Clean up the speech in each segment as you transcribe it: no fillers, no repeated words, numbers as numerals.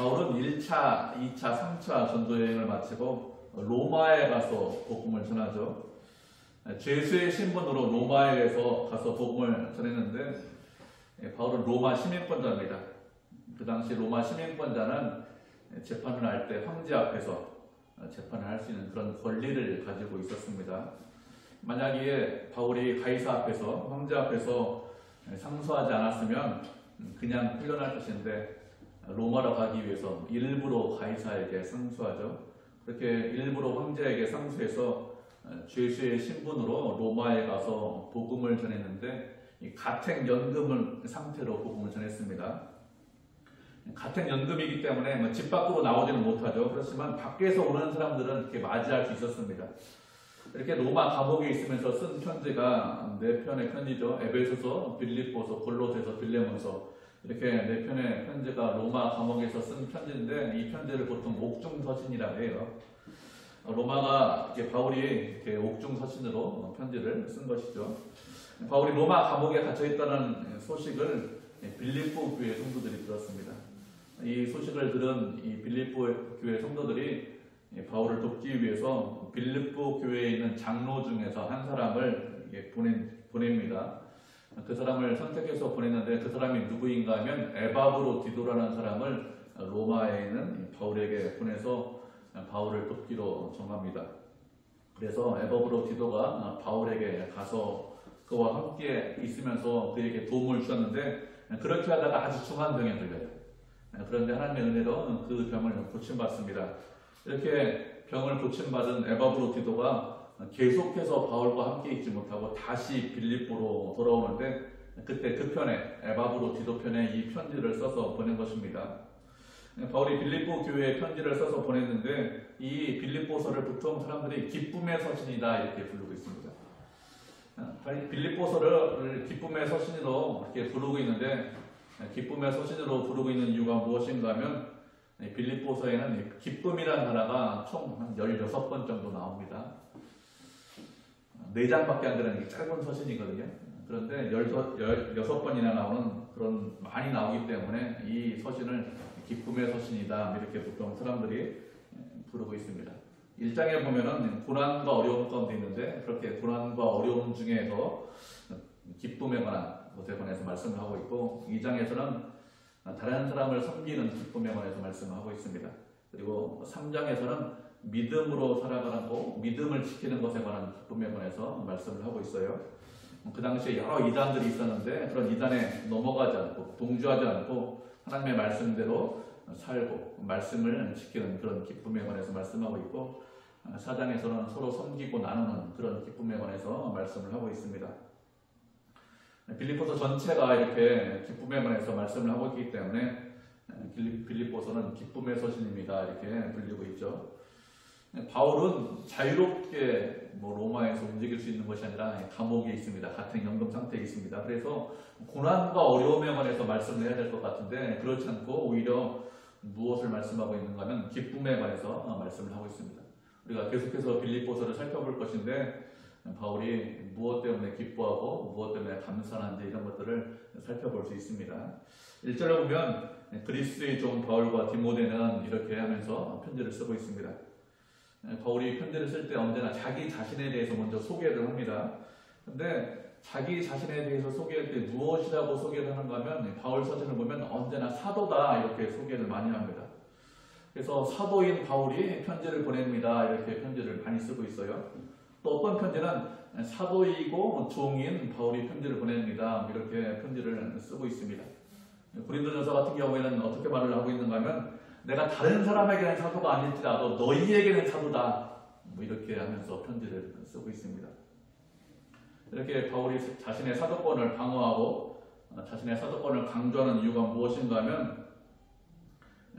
바울은 1차, 2차, 3차 전도 여행을 마치고 로마에 가서 복음을 전하죠. 죄수의 신분으로 로마에 가서 복음을 전했는데 바울은 로마 시민권자입니다. 그 당시 로마 시민권자는 재판을 할 때 황제 앞에서 재판을 할 수 있는 그런 권리를 가지고 있었습니다. 만약에 바울이 가이사 앞에서 황제 앞에서 상소하지 않았으면 그냥 풀려날 것인데 로마로 가기 위해서 일부러 가이사에게 상소하죠. 그렇게 일부러 황제에게 상소해서 죄수의 신분으로 로마에 가서 복음을 전했는데 가택연금 상태로 복음을 전했습니다. 가택연금이기 때문에 집 밖으로 나오지는 못하죠. 그렇지만 밖에서 오는 사람들은 이렇게 맞이할 수 있었습니다. 이렇게 로마 감옥에 있으면서 쓴 편지가 4편의 편지죠. 에베소서, 빌립보서, 골로새서, 빌레몬서, 이렇게 4편의 편지가 로마 감옥에서 쓴 편지인데 이 편지를 보통 옥중서신이라고 해요. 로마가 바울이 이렇게 옥중서신으로 편지를 쓴 것이죠. 바울이 로마 감옥에 갇혀 있다는 소식을 빌립보 교회 성도들이 들었습니다. 이 소식을 들은 이 빌립보 교회 성도들이 바울을 돕기 위해서 빌립보 교회에 있는 장로 중에서 한 사람을 보냅니다. 그 사람을 선택해서 보냈는데 그 사람이 누구인가 하면 에바브로디도라는 사람을 로마에 있는 바울에게 보내서 바울을 돕기로 정합니다. 그래서 에바브로디도가 바울에게 가서 그와 함께 있으면서 그에게 도움을 주었는데 그렇게 하다가 아주 중한 병에 걸려요. 그런데 하나님의 은혜로 그 병을 고침받습니다. 이렇게 병을 고침받은 에바브로디도가 계속해서 바울과 함께 있지 못하고 다시 빌립보로 돌아오는데 그때 그 편에 에바브로디도 편에 이 편지를 써서 보낸 것입니다. 바울이 빌립보 교회에 편지를 써서 보냈는데 이 빌립보서를 보통 사람들이 기쁨의 서신이다 이렇게 부르고 있습니다. 빌립보서를 기쁨의 서신으로 이렇게 부르고 있는데 기쁨의 서신으로 부르고 있는 이유가 무엇인가 하면 빌립보서에는 기쁨이라는 단어가 총 한 16번 정도 나옵니다. 4장밖에 안 되는 짧은 서신이거든요. 그런데 16번이나 나오는 그런 많이 나오기 때문에 이 서신을 기쁨의 서신이다 이렇게 보통 사람들이 부르고 있습니다. 1장에 보면은 고난과 어려움 가운데 있는데 그렇게 고난과 어려움 중에서 기쁨에 관한 것에 관해서 말씀을 하고 있고 2장에서는 다른 사람을 섬기는 기쁨에 관해서 말씀을 하고 있습니다. 그리고 3장에서는 믿음으로 살아가고 믿음을 지키는 것에 관한 기쁨에 관해서 말씀을 하고 있어요. 그 당시에 여러 이단들이 있었는데 그런 이단에 넘어가지 않고 동조하지 않고 하나님의 말씀대로 살고 말씀을 지키는 그런 기쁨에 관해서 말씀하고 있고 4장에서는 서로 섬기고 나누는 그런 기쁨에 관해서 말씀을 하고 있습니다. 빌립보서 전체가 이렇게 기쁨에 관해서 말씀을 하고 있기 때문에 빌립보서는 기쁨의 서신입니다 이렇게 불리고 있죠. 바울은 자유롭게 로마에서 움직일 수 있는 것이 아니라 감옥에 있습니다. 가택연금 상태에 있습니다. 그래서 고난과 어려움에 관해서 말씀을 해야 될 것 같은데 그렇지 않고 오히려 무엇을 말씀하고 있는가 하면 기쁨에 관해서 말씀을 하고 있습니다. 우리가 계속해서 빌립보서를 살펴볼 것인데 바울이 무엇 때문에 기뻐하고 무엇 때문에 감사한지 이런 것들을 살펴볼 수 있습니다. 1절에 보면 그리스도의 종 바울과 디모데는 이렇게 하면서 편지를 쓰고 있습니다. 바울이 편지를 쓸 때 언제나 자기 자신에 대해서 먼저 소개를 합니다. 근데 자기 자신에 대해서 소개할 때 무엇이라고 소개를 하는가 하면 바울 서신을 보면 언제나 사도다 이렇게 소개를 많이 합니다. 그래서 사도인 바울이 편지를 보냅니다 이렇게 편지를 많이 쓰고 있어요. 또 어떤 편지는 사도이고 종인 바울이 편지를 보냅니다 이렇게 편지를 쓰고 있습니다. 고린도전서 같은 경우에는 어떻게 말을 하고 있는가 하면 내가 다른 사람에게는 사도가 아닐지라도 너희에게는 사도다 이렇게 하면서 편지를 쓰고 있습니다. 이렇게 바울이 자신의 사도권을 방어하고 자신의 사도권을 강조하는 이유가 무엇인가 하면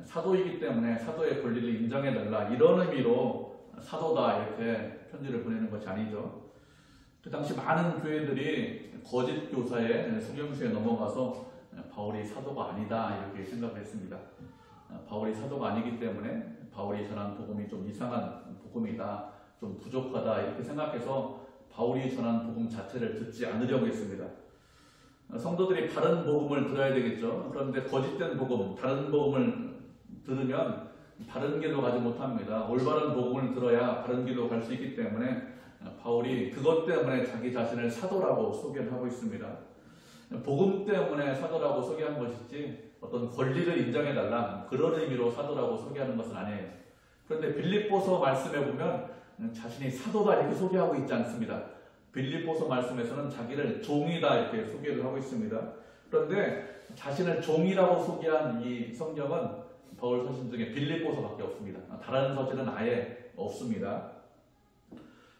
사도이기 때문에 사도의 권리를 인정해달라 이런 의미로 사도다 이렇게 편지를 보내는 것이 아니죠. 그 당시 많은 교회들이 거짓 교사의 수렴수에 넘어가서 바울이 사도가 아니다 이렇게 생각을 했습니다. 바울이 사도가 아니기 때문에 바울이 전한 복음이 좀 이상한 복음이다, 좀 부족하다 이렇게 생각해서 바울이 전한 복음 자체를 듣지 않으려고 했습니다. 성도들이 바른 복음을 들어야 되겠죠. 그런데 거짓된 복음, 다른 복음을 들으면 바른 길로 가지 못합니다. 올바른 복음을 들어야 바른 길로 갈 수 있기 때문에 바울이 그것 때문에 자기 자신을 사도라고 소개를 하고 있습니다. 복음 때문에 사도라고 소개한 것이지 어떤 권리를 인정해달라 그런 의미로 사도라고 소개하는 것은 아니에요. 그런데 빌립보서 말씀에 보면 자신이 사도다 이렇게 소개하고 있지 않습니다. 빌립보서 말씀에서는 자기를 종이다 이렇게 소개를 하고 있습니다. 그런데 자신을 종이라고 소개한 이 성경은 바울 서신 중에 빌립보서밖에 없습니다. 다른 서신은 아예 없습니다.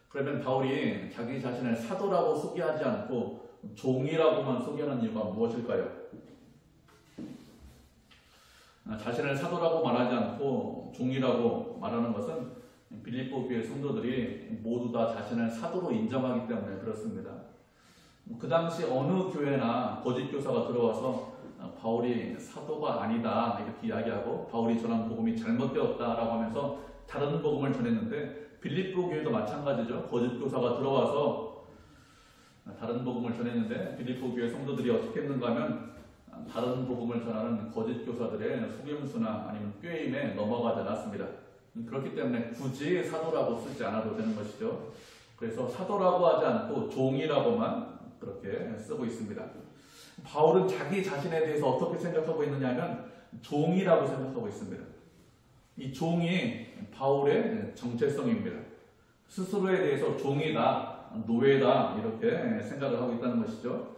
그러면 바울이 자기 자신을 사도라고 소개하지 않고 종이라고만 소개하는 이유가 무엇일까요? 자신을 사도라고 말하지 않고 종이라고 말하는 것은 빌립보 교회 성도들이 모두 다 자신을 사도로 인정하기 때문에 그렇습니다. 그 당시 어느 교회나 거짓 교사가 들어와서 바울이 사도가 아니다 이렇게 이야기하고 바울이 전한 복음이 잘못되었다라고 하면서 다른 복음을 전했는데 빌립보 교회도 마찬가지죠. 거짓 교사가 들어와서 다른 복음을 전했는데 빌립보 교회 성도들이 어떻게 했는가 하면 다른 복음을 전하는 거짓 교사들의 속임수나 아니면 꾀임에 넘어가지 않았습니다. 그렇기 때문에 굳이 사도라고 쓰지 않아도 되는 것이죠. 그래서 사도라고 하지 않고 종이라고만 그렇게 쓰고 있습니다. 바울은 자기 자신에 대해서 어떻게 생각하고 있느냐 하면 종이라고 생각하고 있습니다. 이 종이 바울의 정체성입니다. 스스로에 대해서 종이다, 노예다 이렇게 생각을 하고 있다는 것이죠.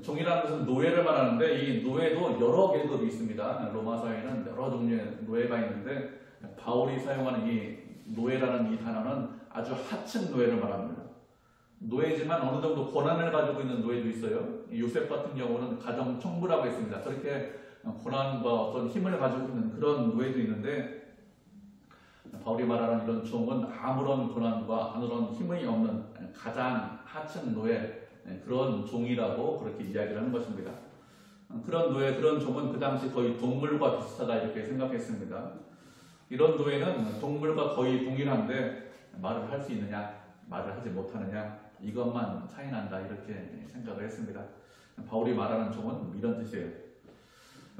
종이라는 것은 노예를 말하는데 이 노예도 여러 계급이 있습니다. 로마사회에는 여러 종류의 노예가 있는데 바울이 사용하는 이 노예라는 이 단어는 아주 하층 노예를 말합니다. 노예지만 어느 정도 권한을 가지고 있는 노예도 있어요. 요셉 같은 경우는 가정 총부라고 했습니다. 그렇게 권한과 어떤 힘을 가지고 있는 그런 노예도 있는데 바울이 말하는 이런 종은 아무런 권한과 아무런 힘이 없는 가장 하층 노예 그런 종이라고 그렇게 이야기를 하는 것입니다. 그런 노예, 그런 종은 그 당시 거의 동물과 비슷하다 이렇게 생각했습니다. 이런 노예는 동물과 거의 동일한데 말을 할 수 있느냐, 말을 하지 못하느냐 이것만 차이 난다 이렇게 생각을 했습니다. 바울이 말하는 종은 이런 뜻이에요.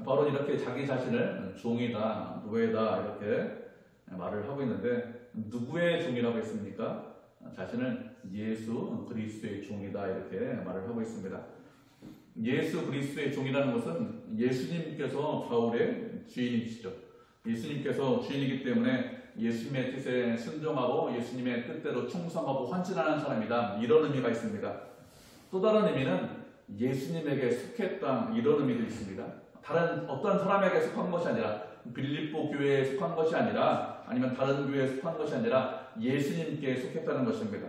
바울은 이렇게 자기 자신을 종이다, 노예다 이렇게 말을 하고 있는데 누구의 종이라고 했습니까? 자신을 예수 그리스도의 종이다 이렇게 말을 하고 있습니다. 예수 그리스도의 종이라는 것은 예수님께서 바울의 주인이시죠. 예수님께서 주인이기 때문에 예수님의 뜻에 순종하고 예수님의 뜻대로 충성하고 헌신하는 사람이다 이런 의미가 있습니다. 또 다른 의미는 예수님에게 속했다 이런 의미도 있습니다. 다른 어떤 사람에게 속한 것이 아니라 빌립보 교회에 속한 것이 아니라 아니면 다른 교회에 속한 것이 아니라 예수님께 속했다는 것입니다.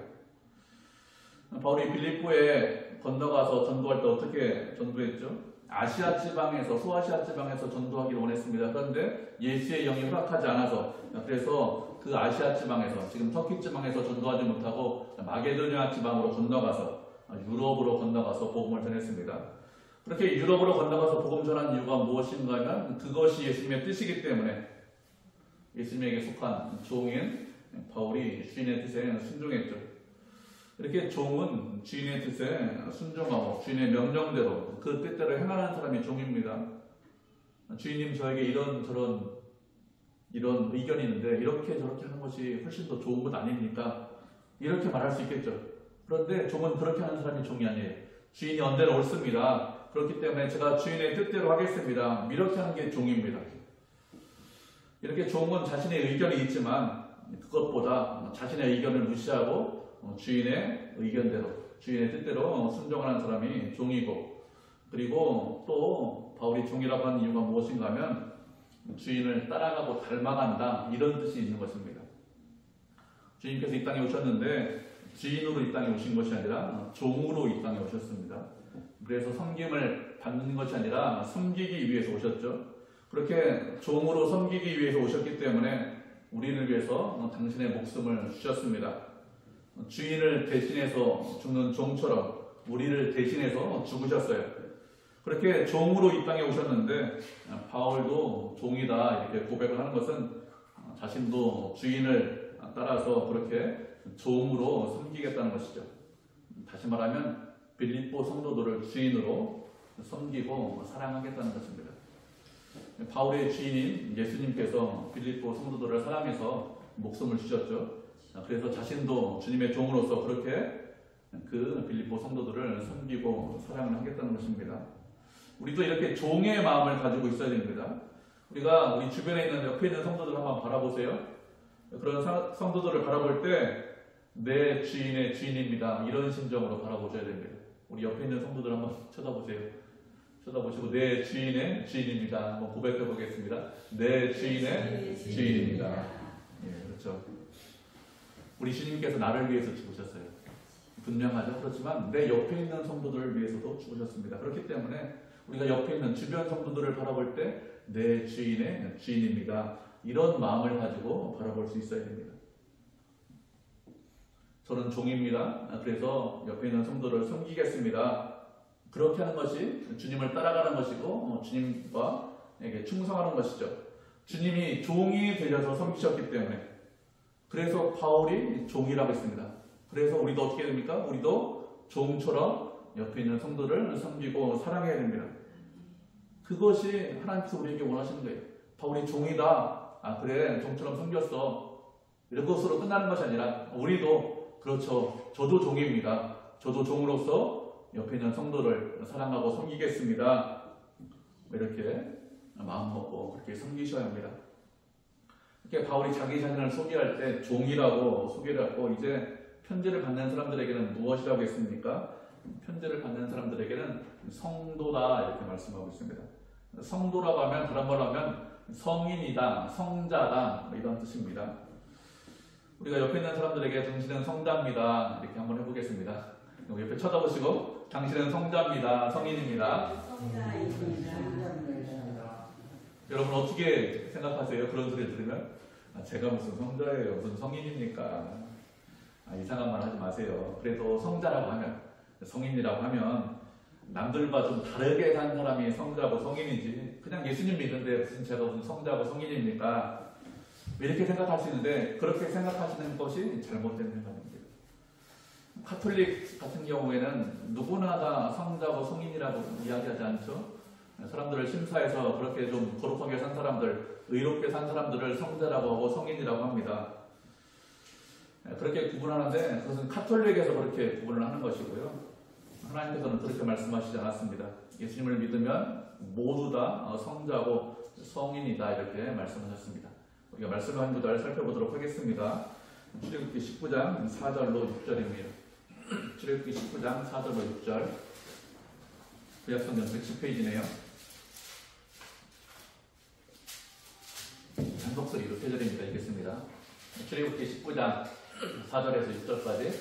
바울이 빌립보에 건너가서 전도할 때 어떻게 전도했죠? 아시아 지방에서 소아시아 지방에서 전도하기를 원했습니다. 그런데 예수의 영이 허락하지 않아서 그래서 그 아시아 지방에서 지금 터키 지방에서 전도하지 못하고 마게도니아 지방으로 건너가서 유럽으로 건너가서 복음을 전했습니다. 그렇게 유럽으로 건너가서 복음 전한 이유가 무엇인가 하면 그것이 예수님의 뜻이기 때문에 예수님에게 속한 종인 바울이 주인의 뜻에 순종했죠. 이렇게 종은 주인의 뜻에 순종하고 주인의 명령대로 그 뜻대로 행하는 사람이 종입니다. 주인님 저에게 이런 의견이 있는데 이렇게 저렇게 하는 것이 훨씬 더 좋은 것 아닙니까? 이렇게 말할 수 있겠죠. 그런데 종은 그렇게 하는 사람이 종이 아니에요. 주인이 언제나 옳습니다. 그렇기 때문에 제가 주인의 뜻대로 하겠습니다. 이렇게 하는 게 종입니다. 이렇게 종은 자신의 의견이 있지만 그것보다 자신의 의견을 무시하고 주인의 의견대로 주인의 뜻대로 순종하는 사람이 종이고 그리고 또 바울이 종이라고 하는 이유가 무엇인가 하면 주인을 따라가고 닮아간다 이런 뜻이 있는 것입니다. 주인께서 이 땅에 오셨는데 주인으로 이 땅에 오신 것이 아니라 종으로 이 땅에 오셨습니다. 그래서 섬김을 받는 것이 아니라 섬기기 위해서 오셨죠. 그렇게 종으로 섬기기 위해서 오셨기 때문에 우리를 위해서 당신의 목숨을 주셨습니다. 주인을 대신해서 죽는 종처럼 우리를 대신해서 죽으셨어요. 그렇게 종으로 이 땅에 오셨는데 바울도 종이다 이렇게 고백을 하는 것은 자신도 주인을 따라서 그렇게 종으로 섬기겠다는 것이죠. 다시 말하면 빌립보 성도들을 주인으로 섬기고 사랑하겠다는 것입니다. 바울의 주인인 예수님께서 빌립보 성도들을 사랑해서 목숨을 주셨죠. 그래서 자신도 주님의 종으로서 그렇게 그 빌립보 성도들을 섬기고 사랑을 하겠다는 것입니다. 우리도 이렇게 종의 마음을 가지고 있어야 됩니다. 우리가 우리 주변에 있는 옆에 있는 성도들 한번 바라보세요. 그런 성도들을 바라볼 때 내 주인의 주인입니다. 이런 심정으로 바라보셔야 됩니다. 우리 옆에 있는 성도들 한번 쳐다보세요. 쳐다보시고 내 주인의 주인입니다. 한번 고백해 보겠습니다. 내 주인의 주인입니다. 예, 그렇죠. 우리 주님께서 나를 위해서 죽으셨어요. 분명하죠. 그렇지만 내 옆에 있는 성도들을 위해서도 죽으셨습니다. 그렇기 때문에 우리가 옆에 있는 주변 성도들을 바라볼 때 내 주인의 주인입니다. 이런 마음을 가지고 바라볼 수 있어야 됩니다. 저는 종입니다. 그래서 옆에 있는 성도를 섬기겠습니다. 그렇게 하는 것이 주님을 따라가는 것이고 주님과에게 충성하는 것이죠. 주님이 종이 되셔서 섬기셨기 때문에 그래서 바울이 종이라고 했습니다. 그래서 우리도 어떻게 됩니까? 우리도 종처럼 옆에 있는 성도를 섬기고 사랑해야 됩니다. 그것이 하나님께서 우리에게 원하시는 거예요. 바울이 종이다. 아 그래 종처럼 섬겼어. 이런 것으로 끝나는 것이 아니라 우리도 그렇죠. 저도 종입니다. 저도 종으로서 옆에 있는 성도를 사랑하고 섬기겠습니다. 이렇게 마음 먹고 그렇게 섬기셔야 합니다. 이렇게 바울이 자기 자신을 소개할 때 종이라고 소개를 하고 이제 편지를 받는 사람들에게는 무엇이라고 했습니까? 편지를 받는 사람들에게는 성도다 이렇게 말씀하고 있습니다. 성도라고 하면 그런 걸 하면 성인이다, 성자다 이런 뜻입니다. 우리가 옆에 있는 사람들에게 당신은 성자입니다 이렇게 한번 해보겠습니다. 옆에 쳐다보시고 당신은 성자입니다, 성인입니다. 여러분 어떻게 생각하세요? 그런 소리를 들으면 제가 무슨 성자예요, 무슨 성인입니까? 이상한 말 하지 마세요. 그래도 성자라고 하면 성인이라고 하면 남들과 좀 다르게 산 사람이 성자고 성인이지 그냥 예수님 믿는데 무슨 제가 무슨 성자고 성인입니까? 이렇게 생각하시는데 그렇게 생각하시는 것이 잘못된 생각입니다. 카톨릭 같은 경우에는 누구나 다 성자고 성인이라고 이야기하지 않죠. 사람들을 심사해서 그렇게 좀 거룩하게 산 사람들, 의롭게 산 사람들을 성자라고 하고 성인이라고 합니다. 그렇게 구분하는데 그것은 카톨릭에서 그렇게 구분을 하는 것이고요. 하나님께서는 그렇게 말씀하시지 않았습니다. 예수님을 믿으면 모두 다 성자고 성인이다 이렇게 말씀하셨습니다. 우리가 말씀을 한 구절 살펴보도록 하겠습니다. 출애굽기 19장 4절로 6절입니다. 출애굽기 19장 4절로 6절 구약성경 110페이지네요. 한 목소리로 3절입니다. 읽겠습니다. 출애굽기 19장 4절에서 6절까지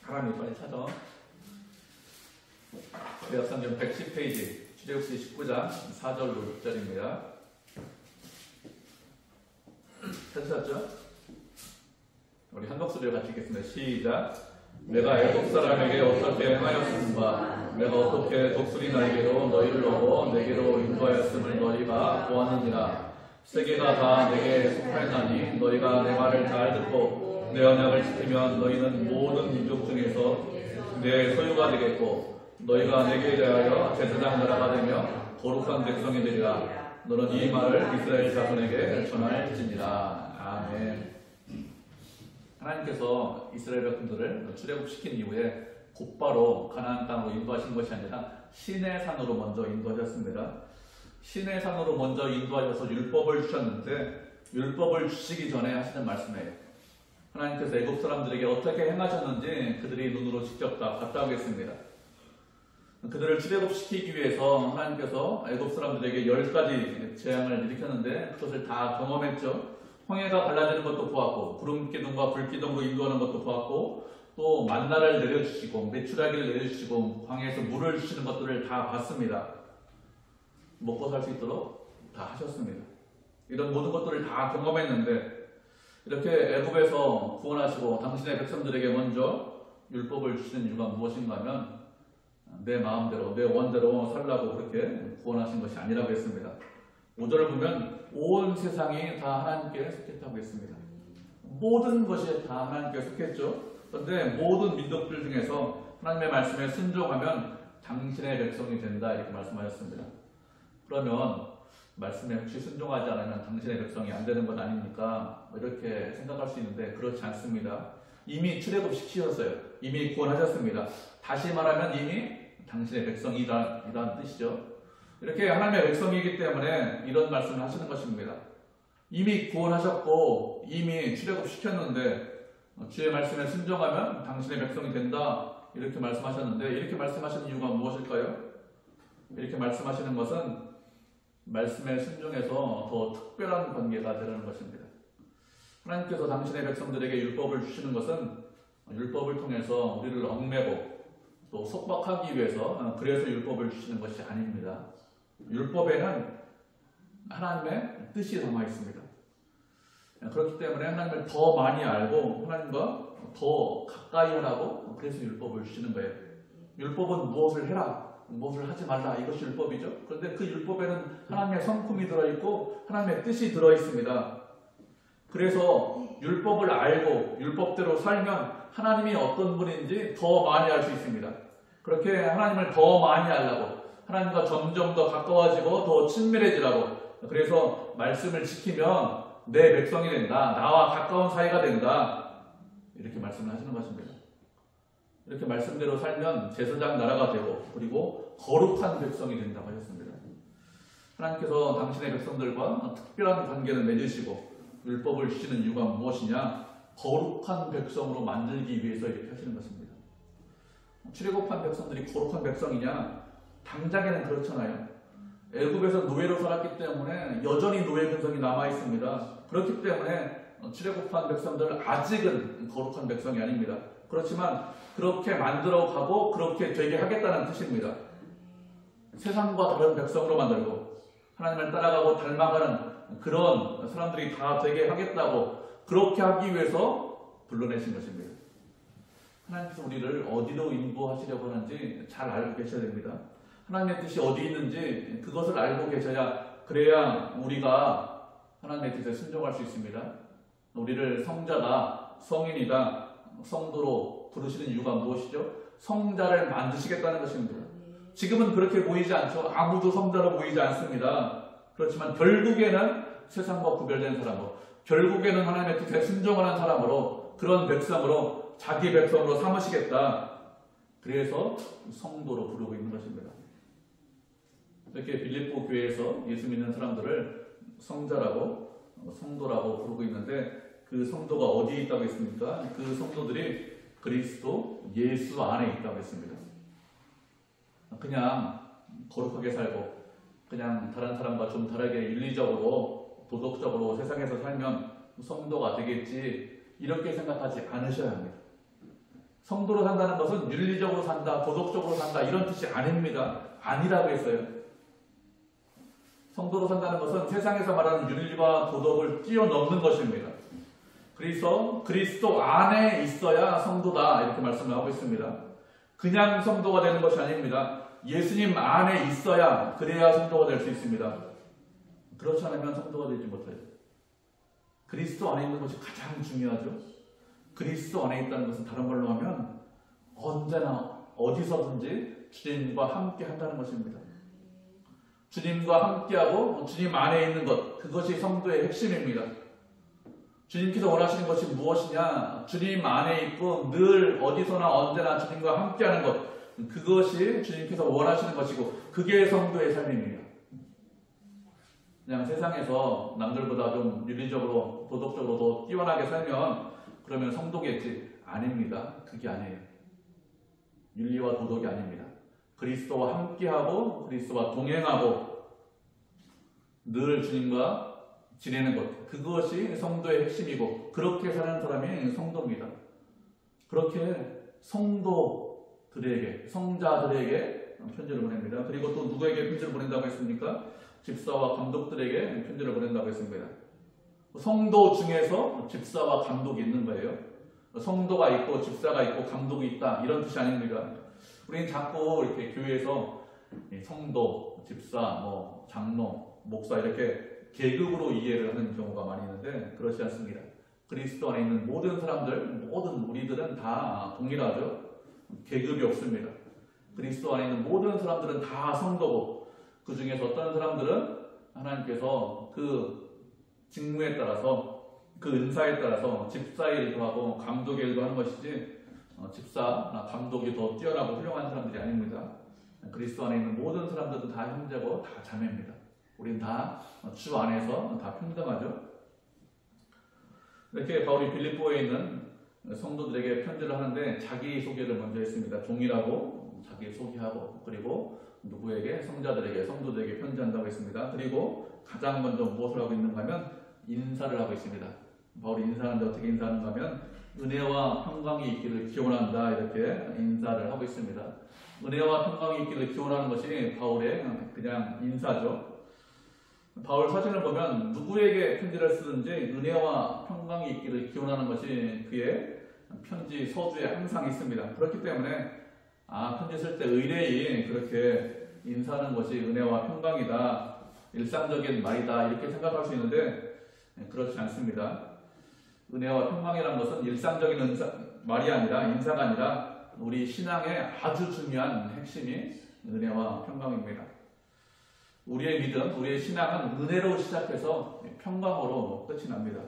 하나님 빨리 찾아. 구약성경 110페이지 출애굽기 19장 4절로 6절입니다. 찾으셨죠? 우리 한 목소리로 같이 읽겠습니다. 시작. 내가 애굽 사람에게 어떻게 행하였음과 내가 어떻게 독수리 날개로 너희를 얻어 내게로 인도하였음을 너희가 보았느니라. 세계가 다 내게 속하였나니 너희가 내 말을 잘 듣고 내 언약을 지키면 너희는 모든 민족 중에서 내 소유가 되겠고 너희가 내게 대하여 제사장 나라가 되며 거룩한 백성이 되리라. 너는 이 말을 이스라엘 자손에게 전할지니라. 아멘. 하나님께서 이스라엘 백성들을 출애굽시킨 이후에 곧바로 가나안 땅으로 인도하신 것이 아니라 시내산으로 먼저 인도하셨습니다. 시내산으로 먼저 인도하셔서 율법을 주셨는데 율법을 주시기 전에 하시는 말씀이에요. 하나님께서 애굽 사람들에게 어떻게 행하셨는지 그들이 눈으로 직접 다 봤다고 했습니다. 그들을 출애굽시키기 위해서 하나님께서 애굽 사람들에게 10가지 재앙을 일으켰는데 그것을 다 경험했죠. 홍해가 갈라지는 것도 보았고 구름기둥과 불기둥으로 인도하는 것도 보았고 또 만나를 내려주시고 메추라기를 내려주시고 광야에서 물을 주시는 것들을 다 봤습니다. 먹고 살 수 있도록 다 하셨습니다. 이런 모든 것들을 다 경험했는데 이렇게 애굽에서 구원하시고 당신의 백성들에게 먼저 율법을 주시는 이유가 무엇인가 하면 내 마음대로 내 원대로 살라고 그렇게 구원하신 것이 아니라고 했습니다. 5절을 보면 온 세상이 다 하나님께 속했다고 했습니다. 모든 것이 다 하나님께 속했죠. 그런데 모든 민족들 중에서 하나님의 말씀에 순종하면 당신의 백성이 된다 이렇게 말씀하셨습니다. 그러면 말씀에 혹시 순종하지 않으면 당신의 백성이 안 되는 것 아닙니까? 이렇게 생각할 수 있는데 그렇지 않습니다. 이미 출애굽시키셨어요. 이미 구원하셨습니다. 다시 말하면 이미 당신의 백성이라는 뜻이죠. 이렇게 하나님의 백성이기 때문에 이런 말씀을 하시는 것입니다. 이미 구원하셨고 이미 출애굽시켰는데 주의 말씀에 순종하면 당신의 백성이 된다 이렇게 말씀하셨는데 이렇게 말씀하시는 이유가 무엇일까요? 이렇게 말씀하시는 것은 말씀에 순종해서 더 특별한 관계가 되는 것입니다. 하나님께서 당신의 백성들에게 율법을 주시는 것은 율법을 통해서 우리를 얽매고 또 속박하기 위해서 그래서 율법을 주시는 것이 아닙니다. 율법에는 하나님의 뜻이 담아 있습니다. 그렇기 때문에 하나님을 더 많이 알고 하나님과 더 가까이 하라고 그래서 율법을 주시는 거예요. 율법은 무엇을 해라, 무엇을 하지 말라 이것이 율법이죠. 그런데 그 율법에는 하나님의 성품이 들어있고 하나님의 뜻이 들어있습니다. 그래서 율법을 알고 율법대로 살면 하나님이 어떤 분인지 더 많이 알 수 있습니다. 그렇게 하나님을 더 많이 알라고 하나님과 점점 더 가까워지고 더 친밀해지라고 그래서 말씀을 지키면 내 백성이 된다. 나와 가까운 사이가 된다. 이렇게 말씀을 하시는 것입니다. 이렇게 말씀대로 살면 제사장 나라가 되고 그리고 거룩한 백성이 된다고 하셨습니다. 하나님께서 당신의 백성들과 특별한 관계를 맺으시고 율법을 주시는 이유가 무엇이냐? 거룩한 백성으로 만들기 위해서 이렇게 하시는 것입니다. 출애굽한 백성들이 거룩한 백성이냐? 당장에는 그렇잖아요. 애굽에서 노예로 살았기 때문에 여전히 노예 근성이 남아 있습니다. 그렇기 때문에 출애굽한 백성들은 아직은 거룩한 백성이 아닙니다. 그렇지만 그렇게 만들어 가고 그렇게 되게 하겠다는 뜻입니다. 세상과 다른 백성으로 만들고 하나님을 따라가고 닮아가는 그런 사람들이 다 되게 하겠다고 그렇게 하기 위해서 불러내신 것입니다. 하나님께서 우리를 어디로 인도하시려고 하는지 잘 알고 계셔야 됩니다. 하나님의 뜻이 어디 있는지 그것을 알고 계셔야 그래야 우리가 하나님의 뜻에 순종할 수 있습니다. 우리를 성자다, 성인이다, 성도로 부르시는 이유가 무엇이죠? 성자를 만드시겠다는 것입니다. 지금은 그렇게 보이지 않죠. 아무도 성자로 보이지 않습니다. 그렇지만 결국에는 세상과 구별된 사람으로, 결국에는 하나님의 뜻에 순종하는 사람으로, 그런 백성으로 자기 백성으로 삼으시겠다. 그래서 성도로 부르고 있는 것입니다. 이렇게 빌립보 교회에서 예수 믿는 사람들을 성자라고 성도라고 부르고 있는데 그 성도가 어디에 있다고 했습니까? 그 성도들이 그리스도 예수 안에 있다고 했습니다. 그냥 거룩하게 살고 그냥 다른 사람과 좀 다르게 윤리적으로 도덕적으로 세상에서 살면 성도가 되겠지 이렇게 생각하지 않으셔야 합니다. 성도로 산다는 것은 윤리적으로 산다, 도덕적으로 산다 이런 뜻이 아닙니다. 아니라고 했어요. 성도로 산다는 것은 세상에서 말하는 윤리와 도덕을 뛰어넘는 것입니다. 그래서 그리스도 안에 있어야 성도다 이렇게 말씀을 하고 있습니다. 그냥 성도가 되는 것이 아닙니다. 예수님 안에 있어야 그래야 성도가 될 수 있습니다. 그렇지 않으면 성도가 되지 못해요. 그리스도 안에 있는 것이 가장 중요하죠. 그리스도 안에 있다는 것은 다른 말로 하면 언제나 어디서든지 주님과 함께 한다는 것입니다. 주님과 함께하고 주님 안에 있는 것, 그것이 성도의 핵심입니다. 주님께서 원하시는 것이 무엇이냐? 주님 안에 있고 늘 어디서나 언제나 주님과 함께하는 것, 그것이 주님께서 원하시는 것이고 그게 성도의 삶입니다. 그냥 세상에서 남들보다 좀 윤리적으로 도덕적으로 더 뛰어나게 살면 그러면 성도겠지. 아닙니다. 그게 아니에요. 윤리와 도덕이 아닙니다. 그리스도와 함께하고 그리스도와 동행하고 늘 주님과 지내는 것, 그것이 성도의 핵심이고 그렇게 사는 사람이 성도입니다. 그렇게 성도들에게, 성자들에게 편지를 보냅니다. 그리고 또 누구에게 편지를 보낸다고 했습니까? 집사와 감독들에게 편지를 보낸다고 했습니다. 성도 중에서 집사와 감독이 있는 거예요. 성도가 있고 집사가 있고 감독이 있다 이런 뜻이 아닙니다. 우리는 자꾸 이렇게 교회에서 성도, 집사, 장로, 목사 이렇게 계급으로 이해를 하는 경우가 많이 있는데 그렇지 않습니다. 그리스도 안에 있는 모든 사람들, 모든 우리들은 다 동일하죠. 계급이 없습니다. 그리스도 안에 있는 모든 사람들은 다 성도고 그 중에서 어떤 사람들은 하나님께서 그 직무에 따라서 그 은사에 따라서 집사의 일도 하고 감독의 일도 하는 것이지 집사나 감독이 더 뛰어나고 훌륭한 사람들이 아닙니다. 그리스도 안에 있는 모든 사람들은 다 형제고 다 자매입니다. 우린 다 주 안에서 다 평등하죠. 이렇게 바울이 빌립보에 있는 성도들에게 편지를 하는데 자기 소개를 먼저 했습니다. 종이라고 자기 소개하고, 그리고 누구에게? 성자들에게, 성도들에게 편지한다고 했습니다. 그리고 가장 먼저 무엇을 하고 있는가 하면 인사를 하고 있습니다. 바울이 인사하는데 어떻게 인사하는가 하면 은혜와 평강이 있기를 기원한다, 이렇게 인사를 하고 있습니다. 은혜와 평강이 있기를 기원하는 것이 바울의 그냥 인사죠. 바울 사진을 보면 누구에게 편지를 쓰든지 은혜와 평강이 있기를 기원하는 것이 그의 편지 서두에 항상 있습니다. 그렇기 때문에 편지 쓸 때 의뢰인 그렇게 인사하는 것이 은혜와 평강이다, 일상적인 말이다, 이렇게 생각할 수 있는데 그렇지 않습니다. 은혜와 평강이라는 것은 일상적인 말이 아니라, 인사가 아니라 우리 신앙의 아주 중요한 핵심이 은혜와 평강입니다. 우리의 믿음, 우리의 신앙은 은혜로 시작해서 평강으로 끝이 납니다.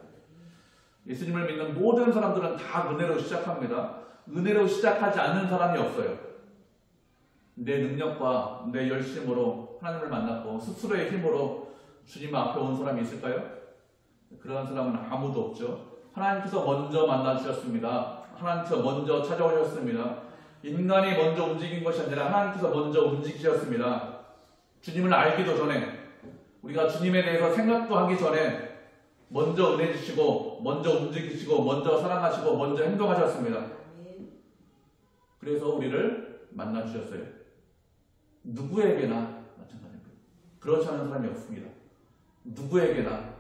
예수님을 믿는 모든 사람들은 다 은혜로 시작합니다. 은혜로 시작하지 않는 사람이 없어요. 내 능력과 내 열심으로 하나님을 만났고 스스로의 힘으로 주님 앞에 온 사람이 있을까요? 그런 사람은 아무도 없죠. 하나님께서 먼저 만나주셨습니다. 하나님께서 먼저 찾아오셨습니다. 인간이 먼저 움직인 것이 아니라 하나님께서 먼저 움직이셨습니다. 주님을 알기도 전에, 우리가 주님에 대해서 생각도 하기 전에 먼저 은혜 주시고, 먼저 움직이시고, 먼저 사랑하시고, 먼저 행동하셨습니다. 그래서 우리를 만나주셨어요. 누구에게나 마찬가지입니다. 그렇지 않은 사람이 없습니다. 누구에게나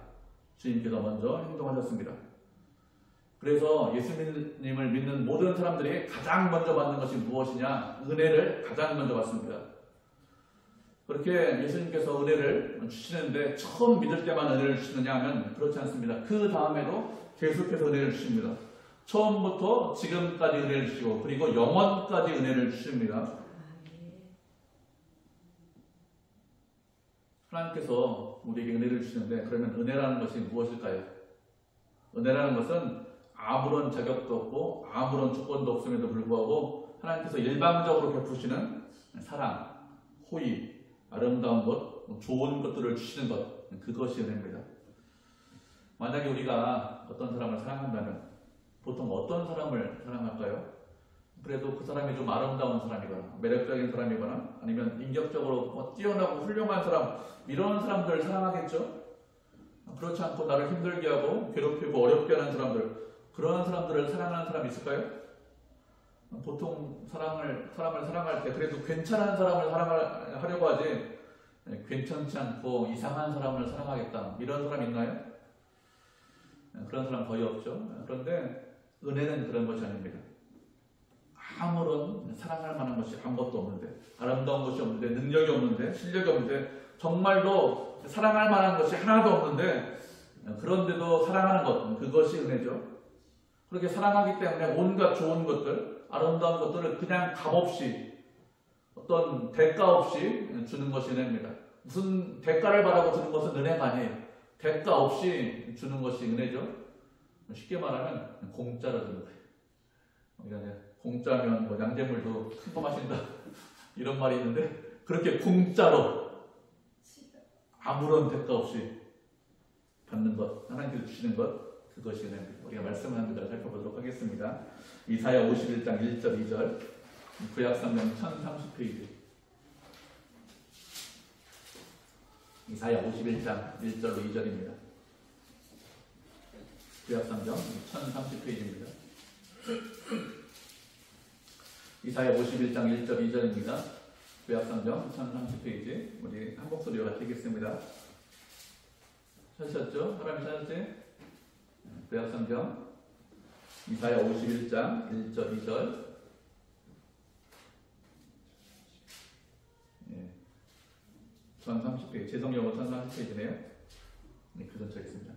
주님께서 먼저 행동하셨습니다. 그래서 예수님을 믿는 모든 사람들이 가장 먼저 받는 것이 무엇이냐? 은혜를 가장 먼저 받습니다. 그렇게 예수님께서 은혜를 주시는데 처음 믿을 때만 은혜를 주시느냐 하면 그렇지 않습니다. 그 다음에도 계속해서 은혜를 주십니다. 처음부터 지금까지 은혜를 주시고, 그리고 영원까지 은혜를 주십니다. 하나님께서 우리에게 은혜를 주시는데, 그러면 은혜라는 것이 무엇일까요? 은혜라는 것은 아무런 자격도 없고 아무런 조건도 없음에도 불구하고 하나님께서 일방적으로 베푸시는 사랑, 호의, 아름다운 것, 좋은 것들을 주시는 것, 그것이 은혜입니다. 만약에 우리가 어떤 사람을 사랑한다면 보통 어떤 사람을 사랑할까요? 그래도 그 사람이 좀 아름다운 사람이거나 매력적인 사람이거나 아니면 인격적으로 뛰어나고 훌륭한 사람, 이런 사람들을 사랑하겠죠? 그렇지 않고 나를 힘들게 하고 괴롭히고 어렵게 하는 사람들, 그런 사람들을 사랑하는 사람이 있을까요? 보통 사람을 사랑할 때 그래도 괜찮은 사람을 사랑하려고 하지, 괜찮지 않고 이상한 사람을 사랑하겠다, 이런 사람 있나요? 그런 사람 거의 없죠. 그런데 은혜는 그런 것이 아닙니다. 아무런 사랑할 만한 것이 아무것도 없는데, 아름다운 것이 없는데, 능력이 없는데, 실력이 없는데, 정말로 사랑할 만한 것이 하나도 없는데, 그런데도 사랑하는 것, 그것이 은혜죠. 그렇게 사랑하기 때문에 온갖 좋은 것들, 아름다운 것들을 그냥 값없이, 어떤 대가 없이 주는 것이 은혜입니다. 무슨 대가를 바라고 주는 것은 은혜가 아니에요. 대가 없이 주는 것이 은혜죠. 쉽게 말하면 공짜로 주는 거예요. 우리가 공짜면 뭐 양재물도 큰 거 마신다 이런 말이 있는데, 그렇게 공짜로 아무런 대가 없이 받는 것, 하나님께서 주시는 것, 그것이 은혜입니다. 우리가 말씀을 한 구절 살펴보도록 하겠습니다. 이사야 51장 1절 2절, 구약성경 1030페이지. 이사야 51장 1절로 2절입니다. 구약성경 1030페이지입니다. 이사야 51장 1절 2절입니다. 구약성경 1030페이지. 우리 한 목소리로 같이 읽겠습니다. 찾으셨죠? 사람이 찾았지? 구약성경 이사야 51장 1절 2절. 1030페이지, 제 성경은 1030페이지네요. 네, 그 근처에 있습니다.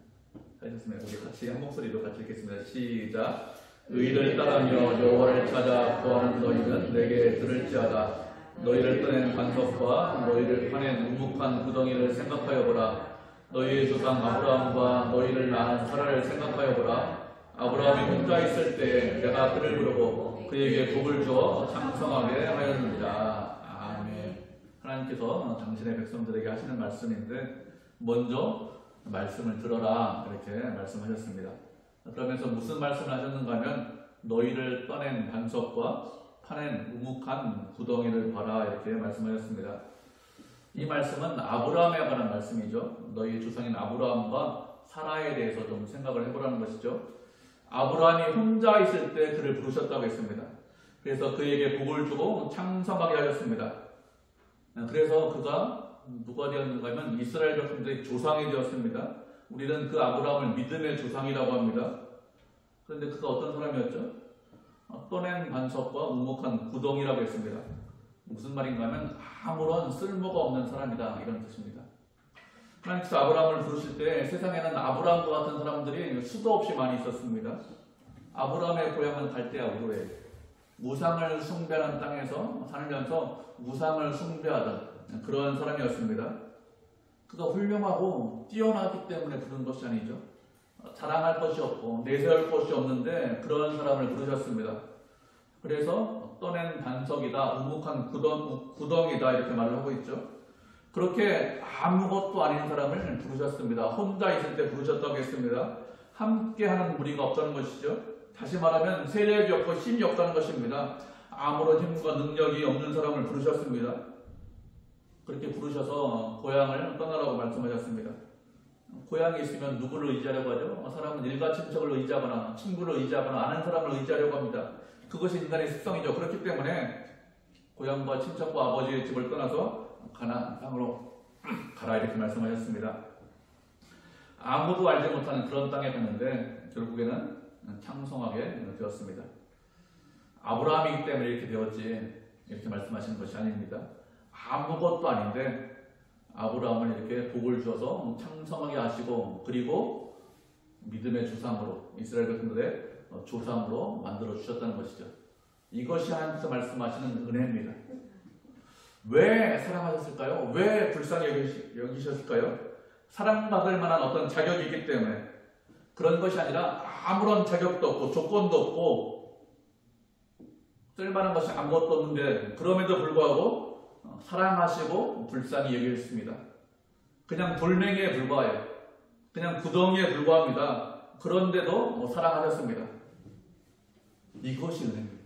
하셨으면 우리 같이 한 목소리로 같이 읽겠습니다. 시작. 의를 따르며 여호와를 찾아 구하는 너희는 내게 들을지어다. 너희를 떠낸 반석과 너희를 파낸 우묵한 구덩이를 생각하여 보라. 너희의 조상 아브라함과 너희를 낳은 사라를 생각하여 보라. 아브라함이 혼자 있을 때 내가 그를 부르고 그에게 복을 주어 장성하게 하였느니라. 아멘. 하나님께서 당신의 백성들에게 하시는 말씀인데 먼저 말씀을 들어라 이렇게 말씀하셨습니다. 그러면서 무슨 말씀을 하셨는가 하면 너희를 떠낸 반석과 파낸 우묵한 구덩이를 봐라 이렇게 말씀하셨습니다. 이 말씀은 아브라함에 관한 말씀이죠. 너희 조상인 아브라함과 사라에 대해서 좀 생각을 해보라는 것이죠. 아브라함이 혼자 있을 때 그를 부르셨다고 했습니다. 그래서 그에게 복을 주고 창성하게 하셨습니다. 그래서 그가 누가 되었는가 하면 이스라엘 백성들의 조상이 되었습니다. 우리는 그 아브라함을 믿음의 조상이라고 합니다. 그런데 그가 어떤 사람이었죠? 떠낸 반석과 우묵한 구덩이라고 했습니다. 무슨 말인가 하면 아무런 쓸모가 없는 사람이다 이런 뜻입니다. 하나님께서 아브라함을 부르실 때 세상에는 아브라함과 같은 사람들이 수도 없이 많이 있었습니다. 아브라함의 고향은 갈대아 우르에 우상을 숭배하는 땅에서 살면서 우상을 숭배하던 그런 사람이었습니다. 그가 훌륭하고 뛰어나기 때문에 부른 것이 아니죠. 자랑할 것이 없고 내세울 것이 없는데 그런 사람을 부르셨습니다. 그래서 떠낸 반석이다, 우묵한 구덩이다 이렇게 말을 하고 있죠. 그렇게 아무것도 아닌 사람을 부르셨습니다. 혼자 있을 때 부르셨다고 했습니다. 함께하는 무리가 없다는 것이죠. 다시 말하면 세력이 없고 힘이 없다는 것입니다. 아무런 힘과 능력이 없는 사람을 부르셨습니다. 그렇게 부르셔서 고향을 떠나라고 말씀하셨습니다. 고향에 있으면 누구를 의지하려고 하죠? 사람은 일가 친척을 의지하거나 친구를 의지하거나 아는 사람을 의지하려고 합니다. 그것이 인간의 습성이죠. 그렇기 때문에 고향과 친척과 아버지의 집을 떠나서 가나안 땅으로 가라 이렇게 말씀하셨습니다. 아무도 알지 못하는 그런 땅에 갔는데 결국에는 창성하게 되었습니다. 아브라함이기 때문에 이렇게 되었지 이렇게 말씀하시는 것이 아닙니다. 아무것도 아닌데 아브라함을 이렇게 복을 주어서 창성하게 하시고 그리고 믿음의 조상으로 이스라엘 백성들의 조상으로 만들어 주셨다는 것이죠. 이것이 하나님께서 말씀하시는 은혜입니다. 왜 사랑하셨을까요? 왜 불쌍히 여기셨을까요? 사랑받을 만한 어떤 자격이 있기 때문에 그런 것이 아니라 아무런 자격도 없고 조건도 없고 쓸만한 것이 아무것도 없는데 그럼에도 불구하고 사랑하시고 불쌍히 여기셨습니다. 그냥 돌멩이에 불과해요. 그냥 구덩이에 불과합니다. 그런데도 사랑하셨습니다. 이것이 은혜입니다.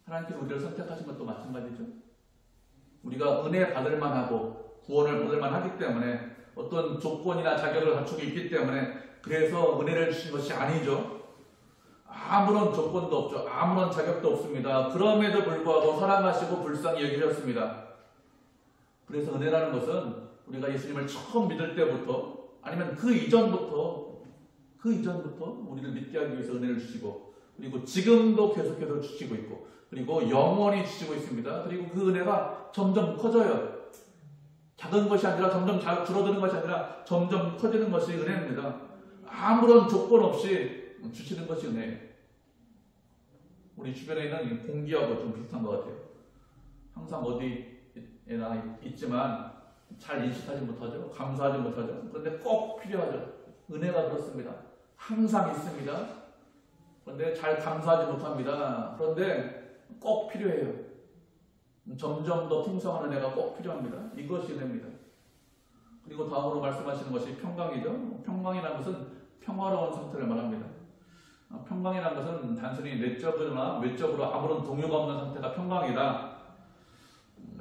하나님께서 우리를 선택하신 것도 마찬가지죠. 우리가 은혜 받을 만하고 구원을 받을 만하기 때문에 어떤 조건이나 자격을 갖추고 있기 때문에 그래서 은혜를 주신 것이 아니죠. 아무런 조건도 없죠. 아무런 자격도 없습니다. 그럼에도 불구하고 사랑하시고 불쌍히 여기셨습니다. 그래서 은혜라는 것은 우리가 예수님을 처음 믿을 때부터 아니면 그 이전부터 우리를 믿게 하기 위해서 은혜를 주시고 그리고 지금도 계속해서 주시고 있고 그리고 영원히 주시고 있습니다. 그리고 그 은혜가 점점 커져요. 작은 것이 아니라 점점 줄어드는 것이 아니라 점점 커지는 것이 은혜입니다. 아무런 조건 없이 주시는 것이 은혜예요. 우리 주변에 있는 공기하고 좀 비슷한 것 같아요. 항상 어디에나 있지만 잘 인식하지 못하죠. 감사하지 못하죠. 그런데 꼭 필요하죠. 은혜가 그렇습니다. 항상 있습니다. 그런데 잘 감사하지 못합니다. 그런데 꼭 필요해요. 점점 더 풍성한 은혜가 꼭 필요합니다. 이것이 은혜입니다. 그리고 다음으로 말씀하시는 것이 평강이죠. 평강이라는 것은 평화로운 상태를 말합니다. 평강이라는 것은 단순히 내적으로나 외적으로 아무런 동요가 없는 상태가 평강이다.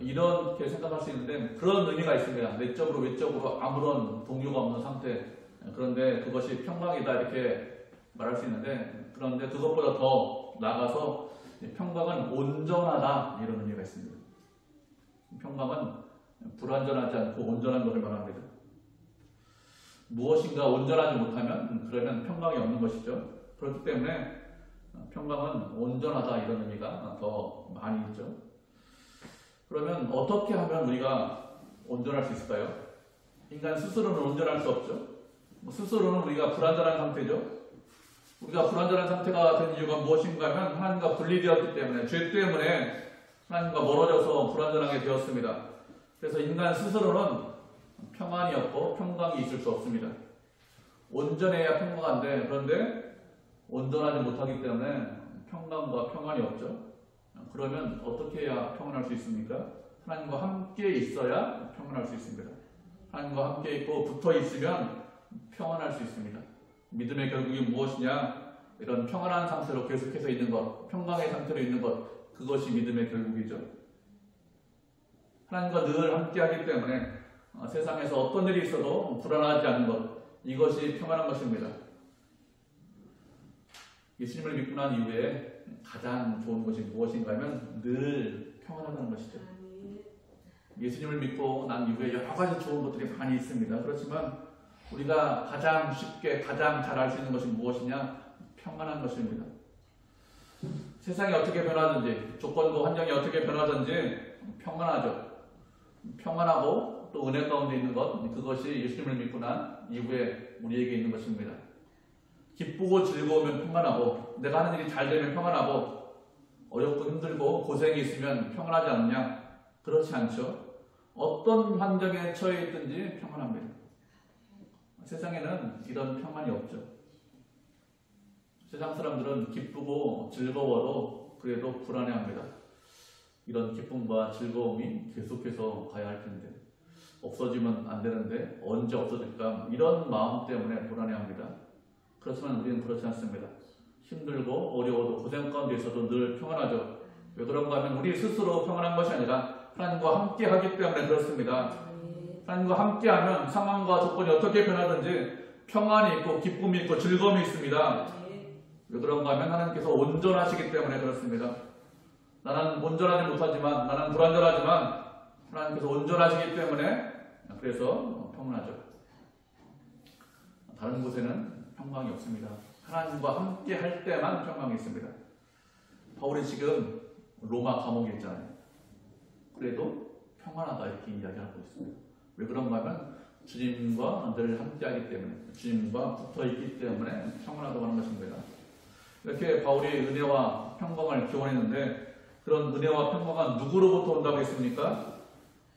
이렇게 생각할 수 있는데 그런 의미가 있습니다. 내적으로 외적으로 아무런 동요가 없는 상태. 그런데 그것이 평강이다 이렇게 말할 수 있는데 그런데 그것보다 더 나아가서 평강은 온전하다 이런 의미가 있습니다. 평강은 불완전하지 않고 온전한 것을 말합니다. 무엇인가 온전하지 못하면 그러면 평강이 없는 것이죠. 그렇기 때문에 평강은 온전하다 이런 의미가 더 많이 있죠. 그러면 어떻게 하면 우리가 온전할 수 있을까요? 인간 스스로는 온전할 수 없죠. 스스로는 우리가 불완전한 상태죠. 우리가 불완전한 상태가 된 이유가 무엇인가 하면 하나님과 분리되었기 때문에, 죄 때문에 하나님과 멀어져서 불완전하게 되었습니다. 그래서 인간 스스로는 평안이 없고 평강이 있을 수 없습니다. 온전해야 평강한데, 그런데 온전하지 못하기 때문에 평강과 평안이 없죠. 그러면 어떻게 해야 평안할 수 있습니까? 하나님과 함께 있어야 평안할 수 있습니다. 하나님과 함께 있고 붙어 있으면 평안할 수 있습니다. 믿음의 결국이 무엇이냐? 이런 평안한 상태로 계속해서 있는 것, 평강의 상태로 있는 것, 그것이 믿음의 결국이죠. 하나님과 늘 함께 하기 때문에 세상에서 어떤 일이 있어도 불안하지 않는 것, 이것이 평안한 것입니다. 예수님을 믿고 난 이후에 가장 좋은 것이 무엇인가 하면 늘 평안하다는 것이죠. 예수님을 믿고 난 이후에 여러 가지 좋은 것들이 많이 있습니다. 그렇지만 우리가 가장 쉽게 가장 잘 알 수 있는 것이 무엇이냐? 평안한 것입니다. 세상이 어떻게 변하든지, 조건도 환경이 어떻게 변하든지 평안하죠. 평안하고 또 은혜 가운데 있는 것, 그것이 예수님을 믿고 난 이후에 우리에게 있는 것입니다. 기쁘고 즐거우면 평안하고, 내가 하는 일이 잘 되면 평안하고, 어렵고 힘들고 고생이 있으면 평안하지 않느냐? 그렇지 않죠. 어떤 환경에 처해 있든지 평안합니다. 세상에는 이런 평안이 없죠. 세상 사람들은 기쁘고 즐거워도 그래도 불안해합니다. 이런 기쁨과 즐거움이 계속해서 가야 할 텐데, 없어지면 안 되는데 언제 없어질까? 이런 마음 때문에 불안해합니다. 그렇지만 우리는 그렇지 않습니다. 힘들고 어려워도 고생 가운데 있어도 늘 평안하죠. 왜 그런가 하면 우리 스스로 평안한 것이 아니라 하나님과 함께 하기 때문에 그렇습니다. 하나님과 함께 하면 상황과 조건이 어떻게 변하든지 평안이 있고 기쁨이 있고 즐거움이 있습니다. 왜 그런가 하면 하나님께서 온전하시기 때문에 그렇습니다. 나는 온전하지 못하지만, 나는 불완전하지만 하나님께서 온전하시기 때문에 그래서 평안하죠. 다른 곳에는 평강이 없습니다. 하나님과 함께 할 때만 평강이 있습니다. 바울이 지금 로마 감옥에 있잖아요. 그래도 평안하다 이렇게 이야기하고 있습니다. 왜 그런가 하면 주님과 늘 함께하기 때문에, 주님과 붙어있기 때문에 평안하다고 하는 것입니다. 이렇게 바울이 은혜와 평강을 기원했는데, 그런 은혜와 평강은 누구로부터 온다고 했습니까?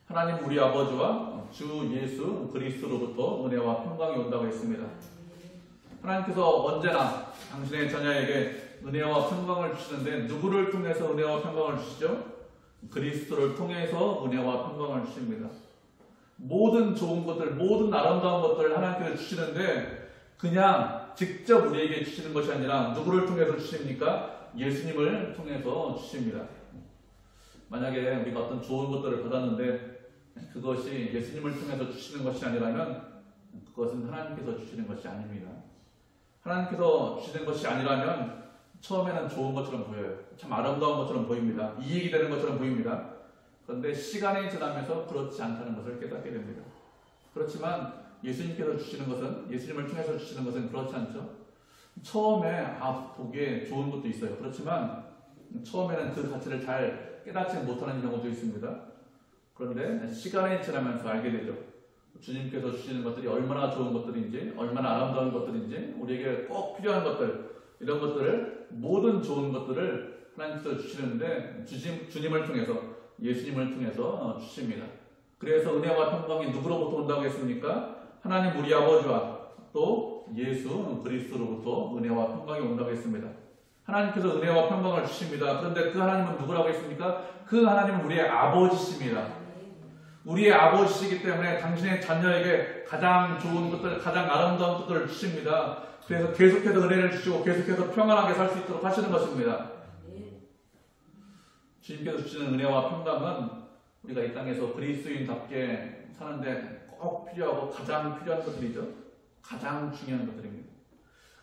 하나님 우리 아버지와 주 예수 그리스도로부터 은혜와 평강이 온다고 했습니다. 하나님께서 언제나 당신의 자녀에게 은혜와 평강을 주시는데, 누구를 통해서 은혜와 평강을 주시죠? 그리스도를 통해서 은혜와 평강을 주십니다. 모든 좋은 것들, 모든 아름다운 것들을 하나님께서 주시는데, 그냥 직접 우리에게 주시는 것이 아니라 누구를 통해서 주십니까? 예수님을 통해서 주십니다. 만약에 우리가 어떤 좋은 것들을 받았는데 그것이 예수님을 통해서 주시는 것이 아니라면 그것은 하나님께서 주시는 것이 아닙니다. 하나님께서 주시는 것이 아니라면 처음에는 좋은 것처럼 보여요. 참 아름다운 것처럼 보입니다. 이익이 되는 것처럼 보입니다. 그런데 시간이 지나면서 그렇지 않다는 것을 깨닫게 됩니다. 그렇지만 예수님께서 주시는 것은, 예수님을 통해서 주시는 것은 그렇지 않죠. 처음에 보기에 좋은 것도 있어요. 그렇지만 처음에는 그 가치를 잘 깨닫지 못하는 경우도 있습니다. 그런데 시간이 지나면서 알게 되죠. 주님께서 주시는 것들이 얼마나 좋은 것들인지, 얼마나 아름다운 것들인지, 우리에게 꼭 필요한 것들, 이런 것들을, 모든 좋은 것들을 하나님께서 주시는데 주님을 통해서, 예수님을 통해서 주십니다. 그래서 은혜와 평강이 누구로부터 온다고 했습니까? 하나님 우리 아버지와 또 예수 그리스도로부터 은혜와 평강이 온다고 했습니다. 하나님께서 은혜와 평강을 주십니다. 그런데 그 하나님은 누구라고 했습니까? 그 하나님은 우리의 아버지십니다. 우리의 아버지시기 때문에 당신의 자녀에게 가장 좋은 것들, 가장 아름다운 것들을 주십니다. 그래서 계속해서 은혜를 주시고 계속해서 평안하게 살 수 있도록 하시는 것입니다. 주님께서 주시는 은혜와 평강은 우리가 이 땅에서 그리스도인답게 사는데 꼭 필요하고 가장 필요한 것들이죠. 가장 중요한 것들입니다.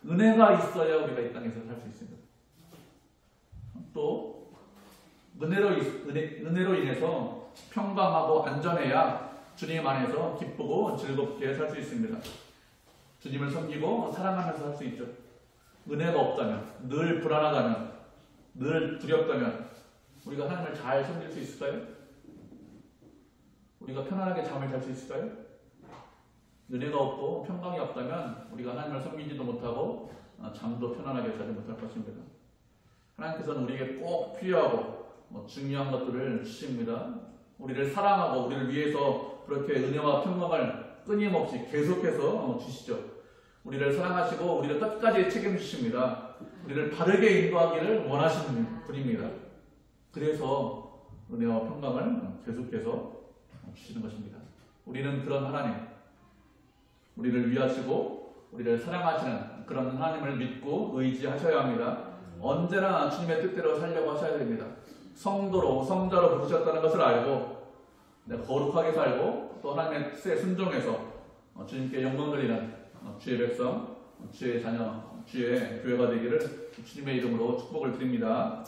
은혜가 있어야 우리가 이 땅에서 살 수 있습니다. 또 은혜로 인해서 평강하고 안전해야 주님 안에서 기쁘고 즐겁게 살 수 있습니다. 주님을 섬기고 사랑하면서 살 수 있죠. 은혜가 없다면, 늘 불안하다면, 늘 두렵다면 우리가 하나님을 잘 섬길 수 있을까요? 우리가 편안하게 잠을 잘 수 있을까요? 은혜가 없고 평강이 없다면 우리가 하나님을 섬기지도 못하고 잠도 편안하게 자지 못할 것입니다. 하나님께서는 우리에게 꼭 필요하고 중요한 것들을 주십니다. 우리를 사랑하고 우리를 위해서 그렇게 은혜와 평강을 끊임없이 계속해서 주시죠. 우리를 사랑하시고 우리를 끝까지 책임주십니다. 우리를 바르게 인도하기를 원하시는 분입니다. 그래서 은혜와 평강을 계속해서 주시는 것입니다. 우리는 그런 하나님, 우리를 위하시고 우리를 사랑하시는 그런 하나님을 믿고 의지하셔야 합니다. 언제나 주님의 뜻대로 살려고 하셔야 됩니다. 성도로, 성자로 부르셨다는 것을 알고 거룩하게 살고 또 하나님의 뜻에 순종해서 주님께 영광 돌리는 주의 백성, 주의 자녀, 주의 교회가 되기를 주님의 이름으로 축복을 드립니다.